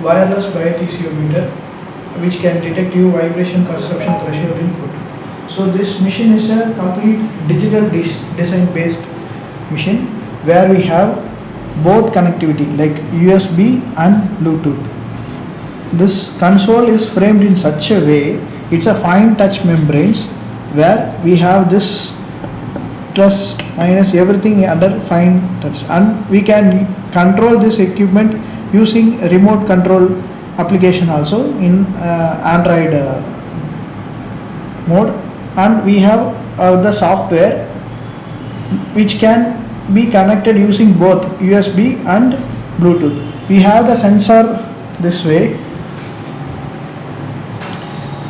wireless biothesiometer which can detect your vibration perception threshold in foot. So this machine is a complete digital design based machine where we have both connectivity like USB and Bluetooth. This console is framed in such a way, it's a fine touch membranes where we have this plus minus everything under fine touch, and we can control this equipment using remote control application also in Android mode, and we have the software which can be connected using both USB and Bluetooth. We have the sensor this way.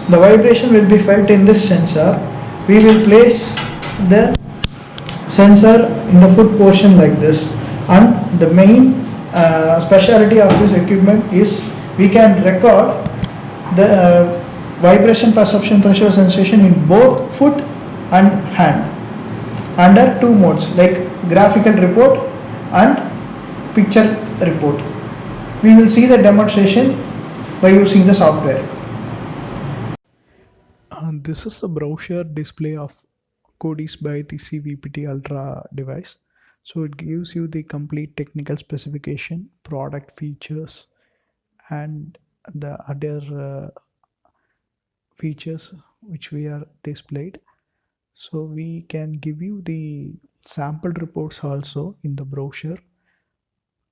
The vibration will be felt in this sensor. We will place the sensor in the foot portion like this, and the main speciality of this equipment is we can record the vibration perception threshold sensation in both foot and hand under two modes like graphical report and picture report. We will see the demonstration by using the software. This is the brochure display of Cody's by TC VPT Ultra device. So it gives you the complete technical specification, product features, and the other features which we are displayed. So we can give you the sample reports also in the brochure,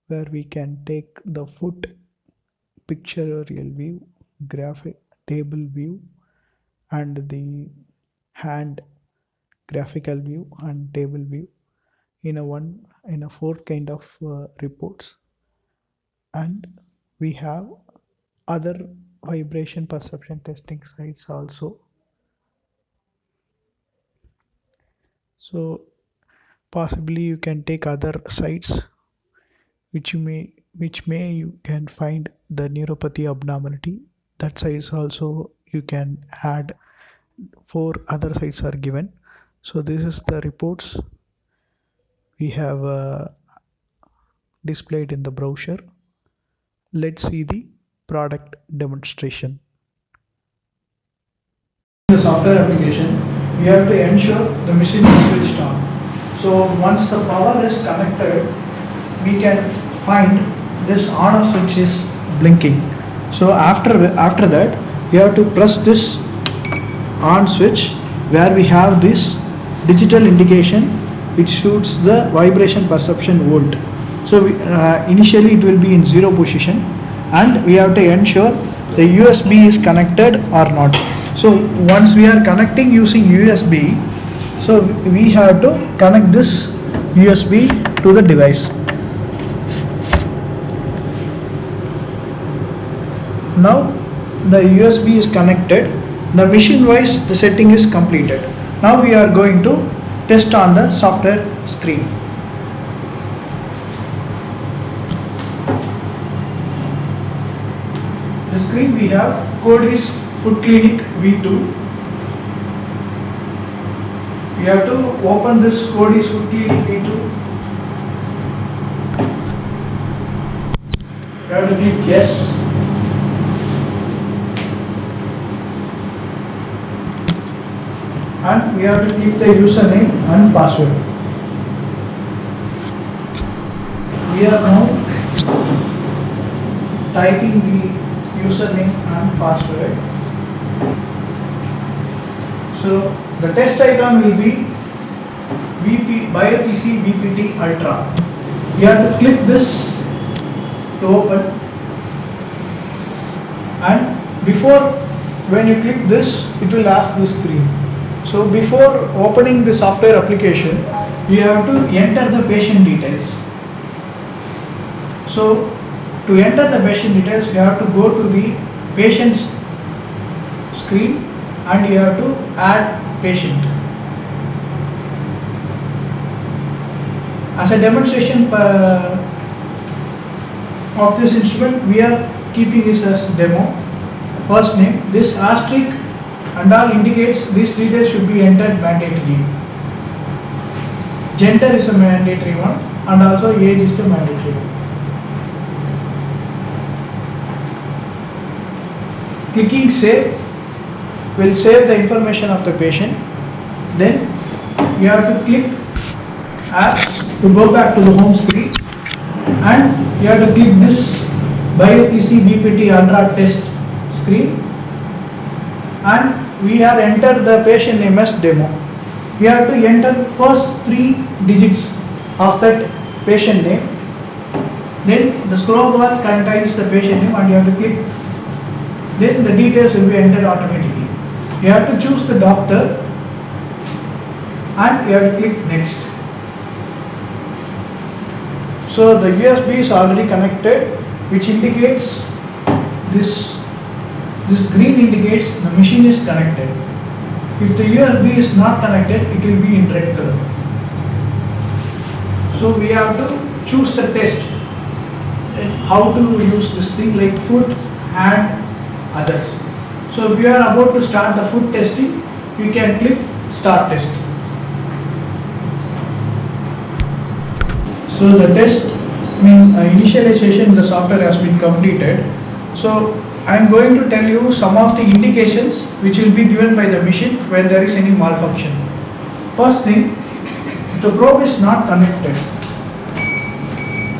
where we can take the foot pictorial view, graphic table view, and the hand graphical view and table view in a four kind of reports. And we have other vibration perception testing sites also. So possibly you can take other sites which you can find the neuropathy abnormality. That sites also you can add. 4 other sites are given. So this is the reports we have displayed in the brochure. Let's see the product demonstration. The software application, we have to ensure the machine is switched on. So once the power is connected, we can find this on off switch is blinking. So after that, we have to press this on switch where we have this digital indication which shoots the vibration perception volt. So initially it will be in 0 position, and we have to ensure the USB is connected or not. So once we are connecting using USB, so we have to connect this USB to the device. Now the USB is connected. The machine wise the setting is completed. Now we are going to test on the software screen. The screen we have Cody's Foot Clinic V2. We have to open this Cody's Foot Clinic V2. We have to click yes. And we have to keep the username and password. We are now typing the username and password. So the test icon will be BioTC VPT Ultra. We have to click this to open, and before when you click this, it will ask this screen. So before opening the software application, you have to enter the patient details. So to enter the patient details, you have to go to the patient's screen and you have to add patient. As a demonstration of this instrument, we are keeping this as demo. First name, this asterisk and all indicates these details should be entered mandatorily. Gender is a mandatory one, and also age is the mandatory one. clicking save will save the information of the patient. Then you have to click apps to go back to the home screen, and you have to click this BioTC VPT Ultra test screen, and we have entered the patient name as demo. We have to enter first 3 digits of that patient name. Then the scroll bar contains the patient name and you have to click. Then the details will be entered automatically. You have to choose the doctor and you have to click next. So the USB is already connected, which indicates this green indicates the machine is connected. If the USB is not connected, it will be in red color. So we have to choose the test, how to use this thing like food and others. So if you are about to start the food testing, you can click start testing. So the test initialization in the software has been completed. So I am going to tell you some of the indications which will be given by the machine when there is any malfunction. First thing, the probe is not connected.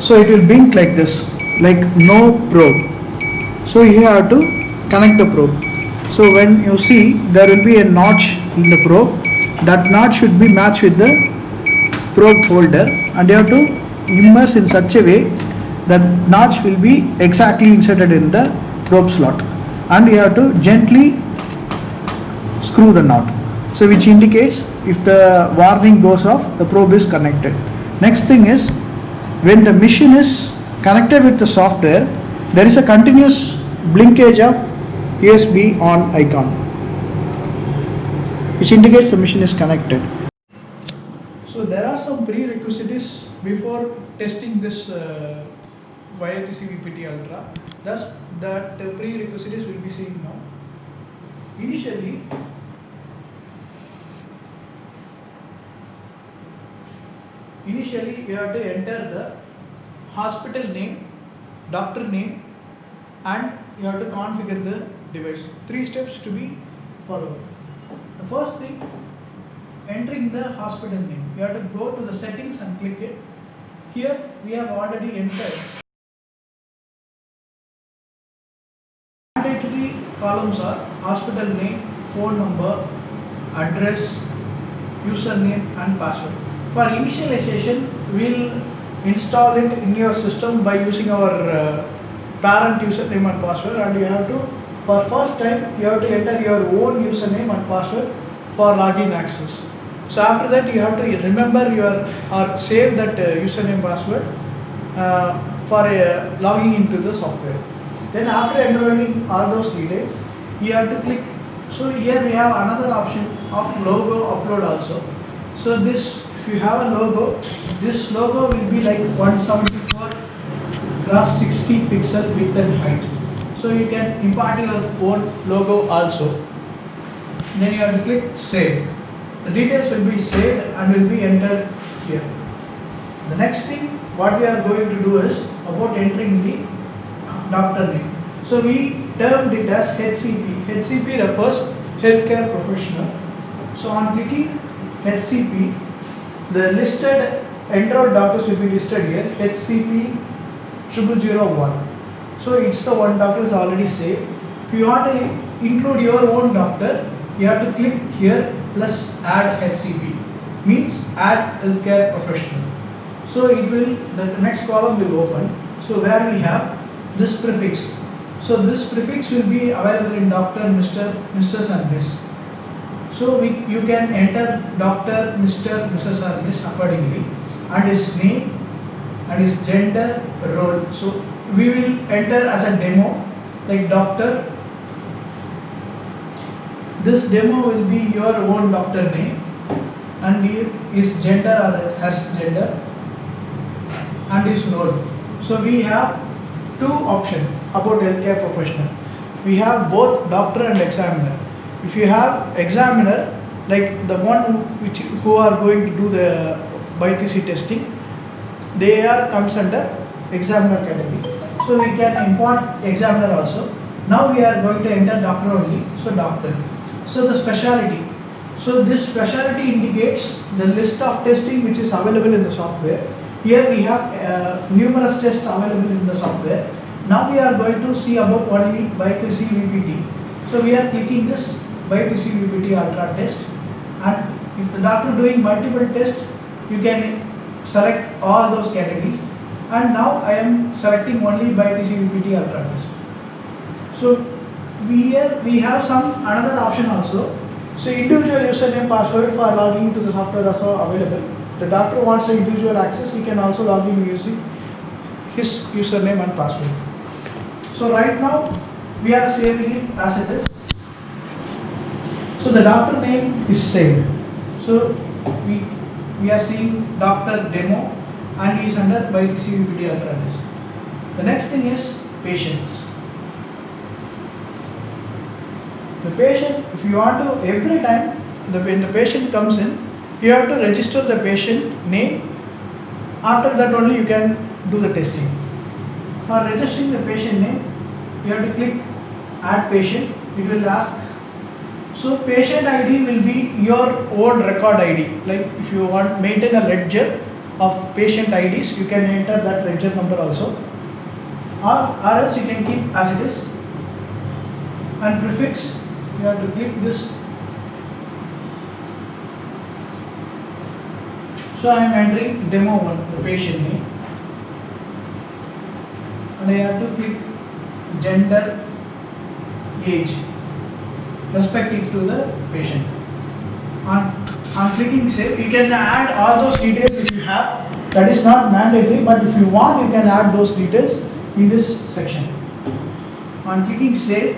So it will blink like this, like no probe. So you have to connect the probe. So when you see there will be a notch in the probe, that notch should be matched with the probe holder, and you have to immerse in such a way that notch will be exactly inserted in the probe slot, and you have to gently screw the knot, so which indicates if the warning goes off, the probe is connected. Next thing is, when the machine is connected with the software, there is a continuous blinkage of USB on icon, which indicates the machine is connected. So there are some prerequisites before testing this BioTC VPT Ultra. Thus, that prerequisites will be seen now. Initially, you have to enter the hospital name, doctor name, and you have to configure the device. 3 steps to be followed. The first thing, entering the hospital name. You have to go to the settings and click it. Here we have already entered. Mandatory columns are hospital name, phone number, address, username and password. For initialization, we will install it in your system by using our parent username and password, and you have to, for first time, you have to enter your own username and password for login access. So after that, you have to remember or save that username password for logging into the software. Then after enrolling all those details, you have to click. So here we have another option of logo upload also. So this, if you have a logo, this logo will be like 174 cross 60 pixel width and height. So you can import your own logo also. Then you have to click save. The details will be saved and will be entered here. The next thing what we are going to do is about entering the doctor name. So we termed it as HCP. HCP refers healthcare professional. So on clicking HCP, the listed enrolled doctors will be listed here, HCP 0001. So it's the one doctor is already saved. If you want to include your own doctor, you have to click here plus add HCP, means add healthcare professional. So it will, the next column will open. So where we have this prefix. So this prefix will be available in doctor, Mr., Mrs. and Miss. So you can enter doctor, Mr., Mrs. or Miss accordingly, and his name and his gender, role. So we will enter as a demo like doctor. This demo will be your own doctor name and his gender or her gender and his role. So we have 2 options about healthcare professional. We have both doctor and examiner. If you have examiner, like the one who are going to do the BioTC testing, they comes under examiner category. So we can import examiner also. Now we are going to enter doctor only. So doctor. So the specialty. So this specialty indicates the list of testing which is available in the software. Here we have numerous tests available in the software. Now we are going to see about only BioTC VPT. So we are clicking this BioTC VPT Ultra test, and if the doctor doing multiple tests, you can select all those categories. And now I am selecting only BioTC VPT Ultra test. So we have some another option also. So individual username password for logging into the software is also available. The doctor wants the individual access, he can also log in using his username and password. So right now we are saving it as it is. So the doctor name is saved. So we are seeing doctor demo and he is under BioTC VPT Ultra test. The next thing is patients. The patient, if you want to, every time when the patient comes in, you have to register the patient name. After that only you can do the testing. For registering the patient name, you have to click add patient. It will ask. So patient ID will be your own record ID. Like if you want maintain a ledger of patient IDs, you can enter that ledger number also. Or else you can keep as it is. And prefix, you have to click this. So I am entering demo 1, the patient name, and I have to click gender, age, respective to the patient. On clicking save, you can add all those details which you have. That is not mandatory, but if you want, you can add those details in this section. On clicking save,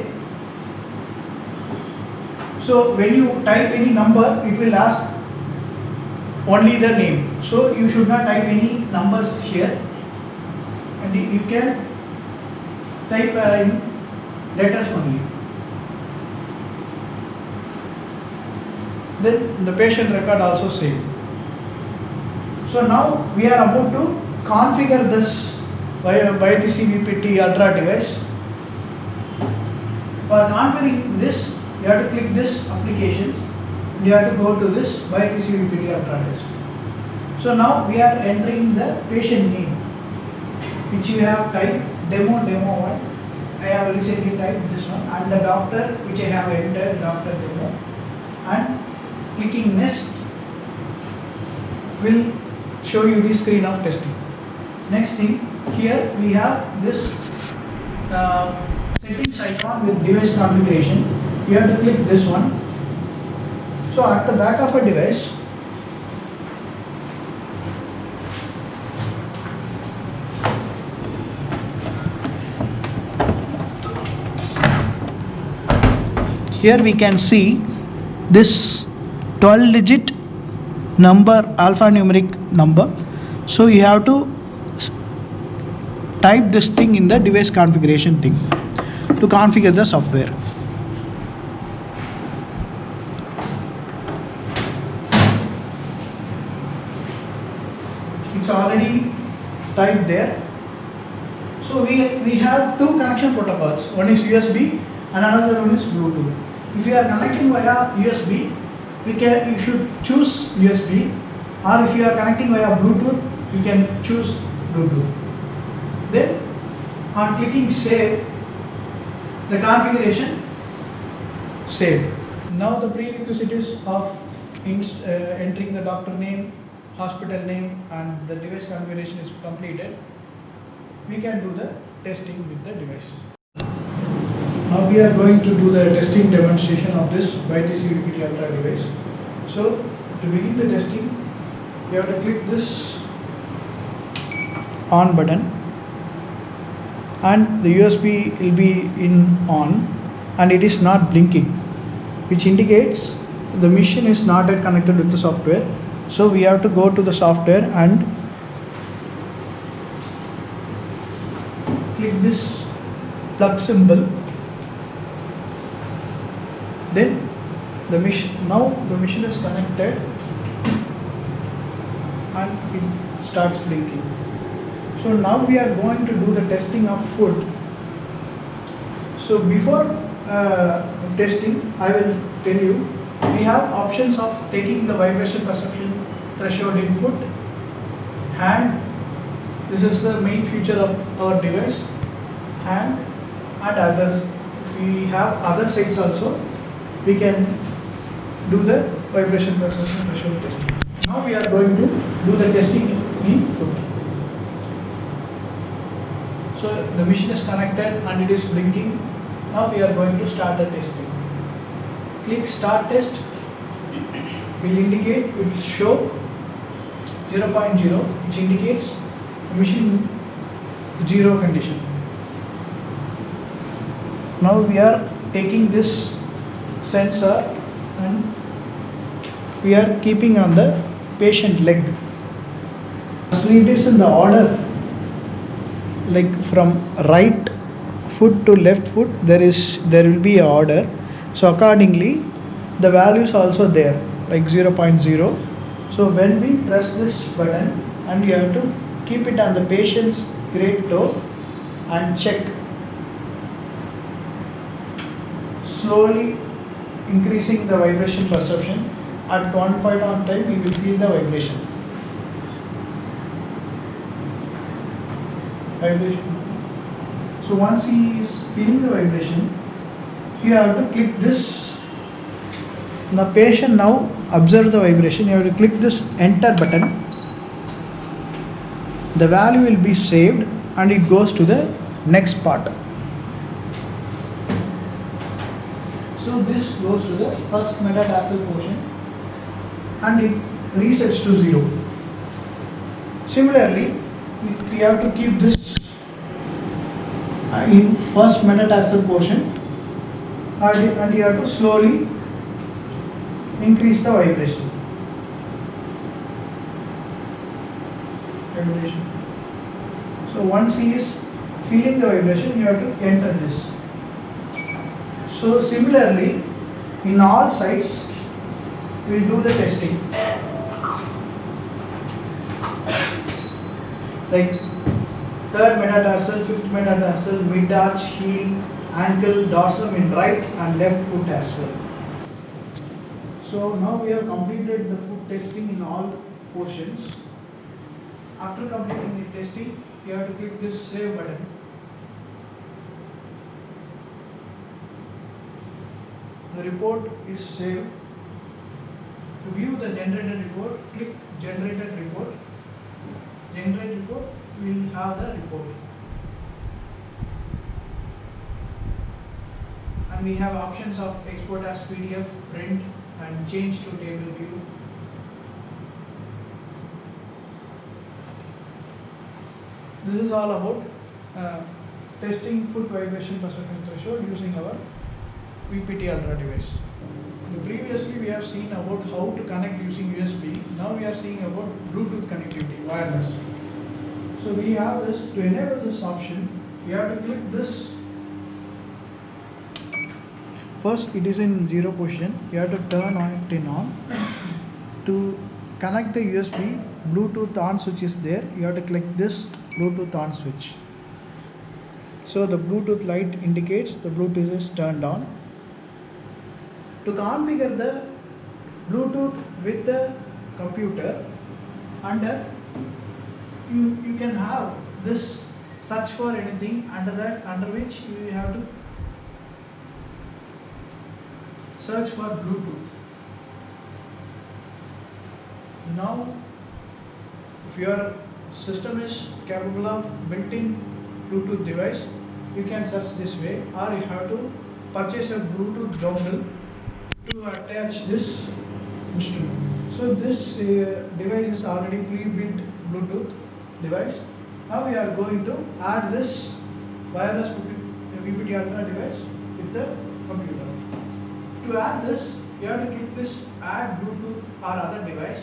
so when you type any number, it will ask only the name. So you should not type any numbers here, and you can type in letters only. Then the patient record also saved. So now we are about to configure this BioTC VPT Ultra device. For configuring this, you have to click this applications. You have to go to this BioTC VPT Ultra test. So now we are entering the patient name, which you have typed demo 1. I have recently typed this one, and the doctor which I have entered doctor demo, and clicking next will show you the screen of testing. Next thing, here we have this settings icon with device configuration. You have to click this one. So at the back of a device, here we can see this 12-digit number, alphanumeric number. So you have to type this thing in the device configuration thing to configure the software. It's already typed there. So we have two connection protocols. One is USB and another one is Bluetooth. If you are connecting via USB, you should choose USB, or if you are connecting via Bluetooth, you can choose Bluetooth. Then on clicking save, the configuration saved. Now the prerequisites of entering the doctor name, hospital name, and the device configuration is completed. We can do the testing with the device. Now we are going to do the testing demonstration of this BioTC VPT Ultra device. So to begin the testing, you have to click this on button, and the USB will be in on, and it is not blinking, which indicates the machine is not yet connected with the software. So we have to go to the software and click this plug symbol. Then the machine is connected and it starts blinking. So now we are going to do the testing of food. So before testing, I will tell you, we have options of taking the vibration perception threshold in foot, hand. This is the main feature of our device. Hand and others. We have other sites also. We can do the vibration perception threshold testing. Now we are going to do the testing in foot. So the machine is connected and it is blinking. Now we are going to start the testing. Click start test. Will indicate, it will show 0.0, which indicates the machine 0 condition. Now we are taking this sensor and we are keeping on the patient leg. It is in the order, like from right foot to left foot, there will be a order. So accordingly, the values also there, like 0.0. So when we press this button, and you have to keep it on the patient's great toe and check. Slowly increasing the vibration perception. At one point of time, you will feel the vibration. So once he is feeling the vibration, you have to click this. The patient now observe the vibration. You have to click this enter button. The value will be saved and it goes to the next part. So this goes to the first metatarsal portion and it resets to 0. Similarly, we have to keep this in first metatarsal portion and you have to slowly increase the vibration. So once he is feeling the vibration, you have to enter this. So similarly, in all sites, we will do the testing. Like third metatarsal, fifth metatarsal, mid arch, heel, ankle, dorsum in right and left foot as well. So now we have completed the foot testing in all portions. After completing the testing, you have to click this save button. The report is saved. To view the generated report, click generated report. Generate report will have the report. And we have options of export as PDF, print and change to table view. This is all about testing foot vibration perception threshold using our VPT Ultra device. Previously we have seen about how to connect using USB. Now we are seeing about Bluetooth connectivity, wireless. So we have this, to enable this option, we have to click this. First it is in 0 position, you have to turn it in on. To connect the USB, Bluetooth on switch is there, you have to click this Bluetooth on switch. So the Bluetooth light indicates the Bluetooth is turned on. To configure the Bluetooth with the computer, under you can have this search for anything, under which you have to search for Bluetooth. Now if your system is capable of built-in Bluetooth device, you can search this way, or you have to purchase a Bluetooth dongle to attach this instrument. So this device is already pre-built Bluetooth device. Now we are going to add this wireless VPT Ultra device with the computer. To add this, you have to click this add Bluetooth or other device.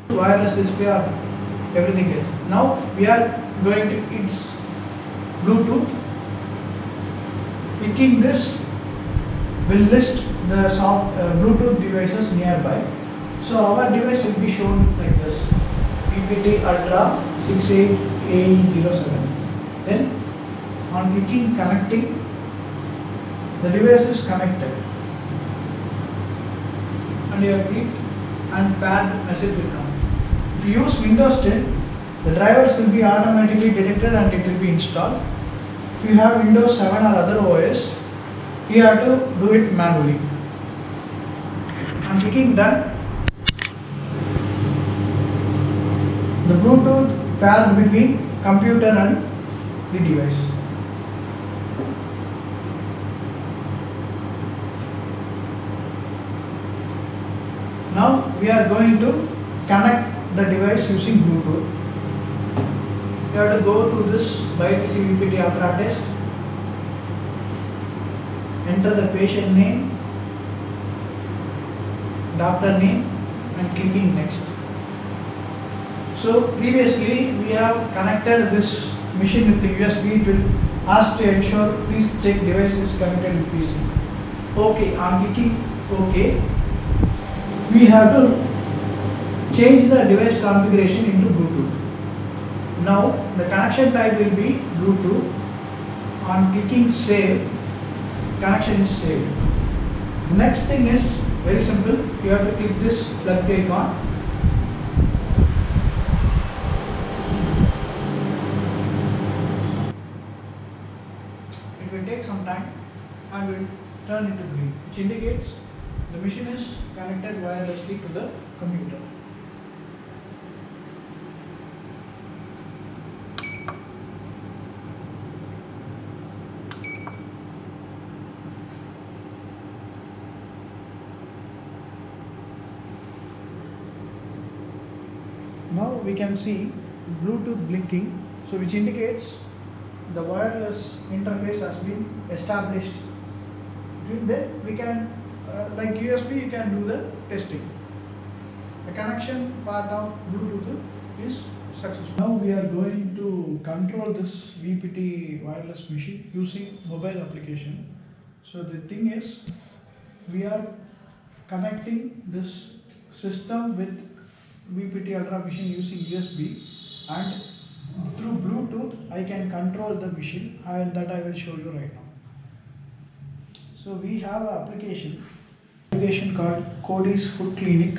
Wireless display or everything else. Now we are going to its Bluetooth. Clicking this will list the Bluetooth devices nearby. So our device will be shown like this: VPT Ultra 68AE07. Then on clicking connecting, the device is connected and you have clicked and paired message will come. If you use Windows 10, the drivers will be automatically detected and it will be installed. If you have Windows 7 or other OS, you have to do it manually. I am clicking done. The Bluetooth pair between computer and the device. Now we are going to connect the device using Bluetooth. You have to go to this BioTC VPT Ultra test, enter the patient name, doctor name and clicking next. So previously we have connected this machine with the USB. It will ask to ensure please check device is connected with PC. OK, I am clicking OK. We have to change the device configuration into Bluetooth. Now the connection type will be Bluetooth. On clicking save, connection is saved. Next thing is very simple. You have to click this plug icon. It will take some time and will turn into green, which indicates the machine is connected wirelessly to the computer. Now we can see Bluetooth blinking, so which indicates the wireless interface has been established. Then we can like USB, you can do the testing. The connection part of Bluetooth is successful. Now we are going to control this VPT wireless machine using mobile application. So the thing is, we are connecting this system with VPT Ultra machine using USB, and through Bluetooth I can control the machine, and that I will show you right now. So we have an application called Cody's Foot Clinic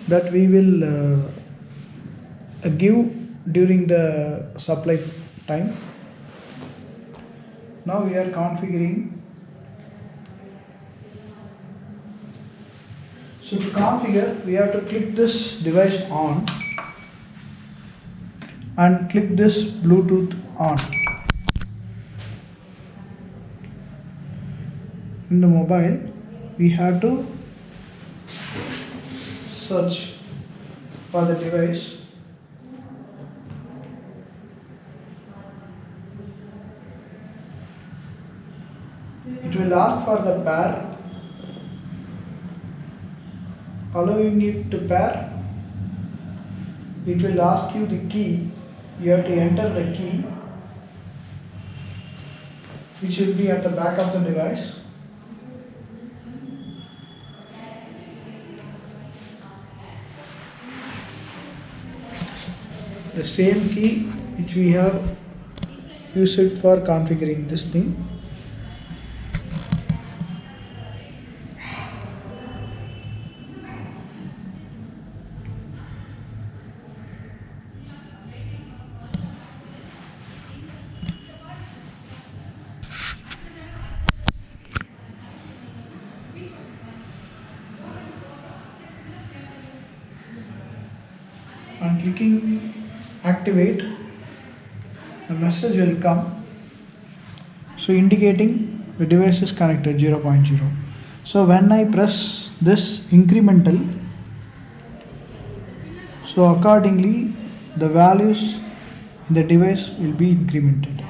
that we will give during the supply time. Now we are configuring. So to configure, we have to click this device on and click this Bluetooth on. In the mobile, we have to search for the device. It will ask for the pair. Allowing it to pair, it will ask you the key. You have to enter the key, which will be at the back of the device. The same key which we have used it for configuring this thing. On clicking activate, a message will come, so indicating the device is connected 0.0. So when I press this incremental, so accordingly the values in the device will be incremented.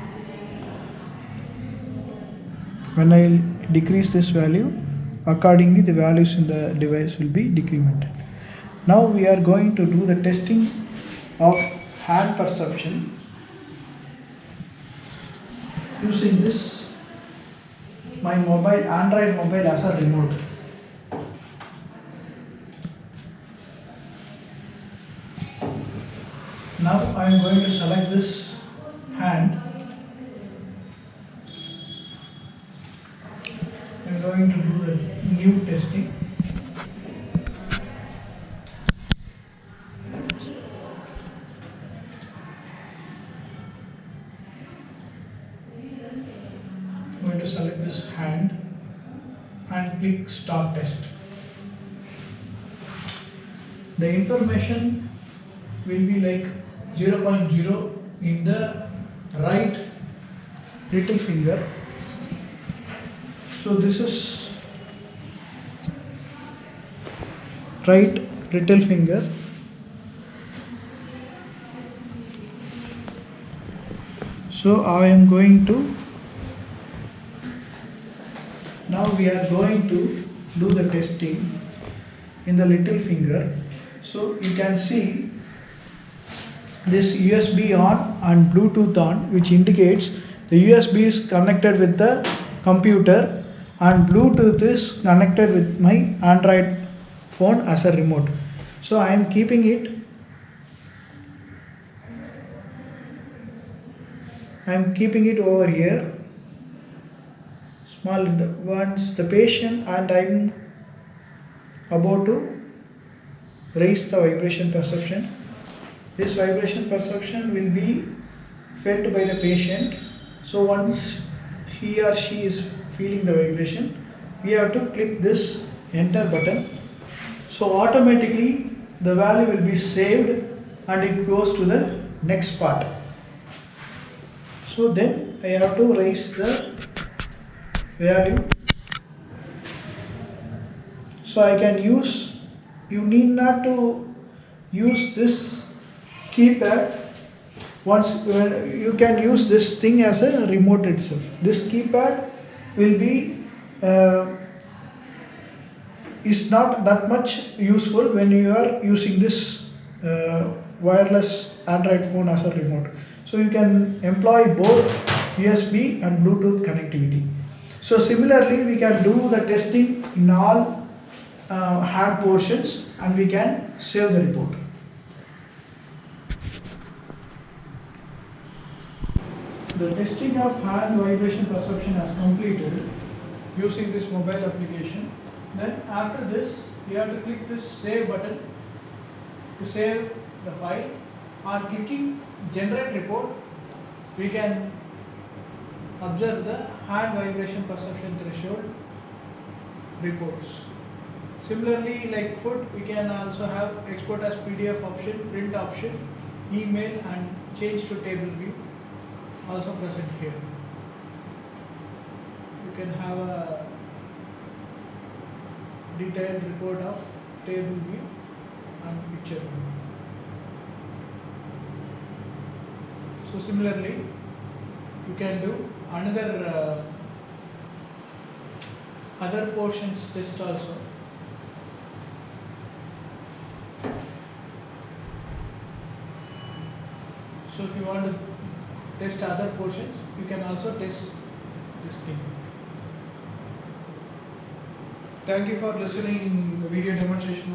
When I decrease this value, accordingly the values in the device will be decremented. Now we are going to do the testing of hand perception using this my Android mobile as a remote. Now I am going to select this hand new testing. I'm going to select this hand and click start test. The information will be like 0.0 in the right little finger. So this is right little finger. So I am going to, now we are going to do the testing in the little finger. So you can see this USB on and Bluetooth on, which indicates the USB is connected with the computer and Bluetooth is connected with my Android phone as a remote. So I am keeping it. I am keeping it over here. Small once the patient, and I am about to raise the vibration perception. This vibration perception will be felt by the patient. So once he or she is feeling the vibration, we have to click this enter button. So automatically the value will be saved and it goes to the next part. So then I have to raise the value. So I can use, you need not to use this keypad. Once you can use this thing as a remote itself. This keypad will be is not that much useful when you are using this wireless Android phone as a remote. So you can employ both USB and Bluetooth connectivity. So similarly, we can do the testing in all hand portions and we can save the report. The testing of hand vibration perception has completed using this mobile application. Then after this, you have to click this save button to save the file. On clicking generate report, we can observe the hand vibration perception threshold reports. Similarly, like food, we can also have export as PDF option, print option, email and change to table view also present here. You can have a detailed report of table view and picture view. So similarly, you can do another other portions test also. So if you want to test other portions, you can also test this thing. Thank you for listening the video demonstration.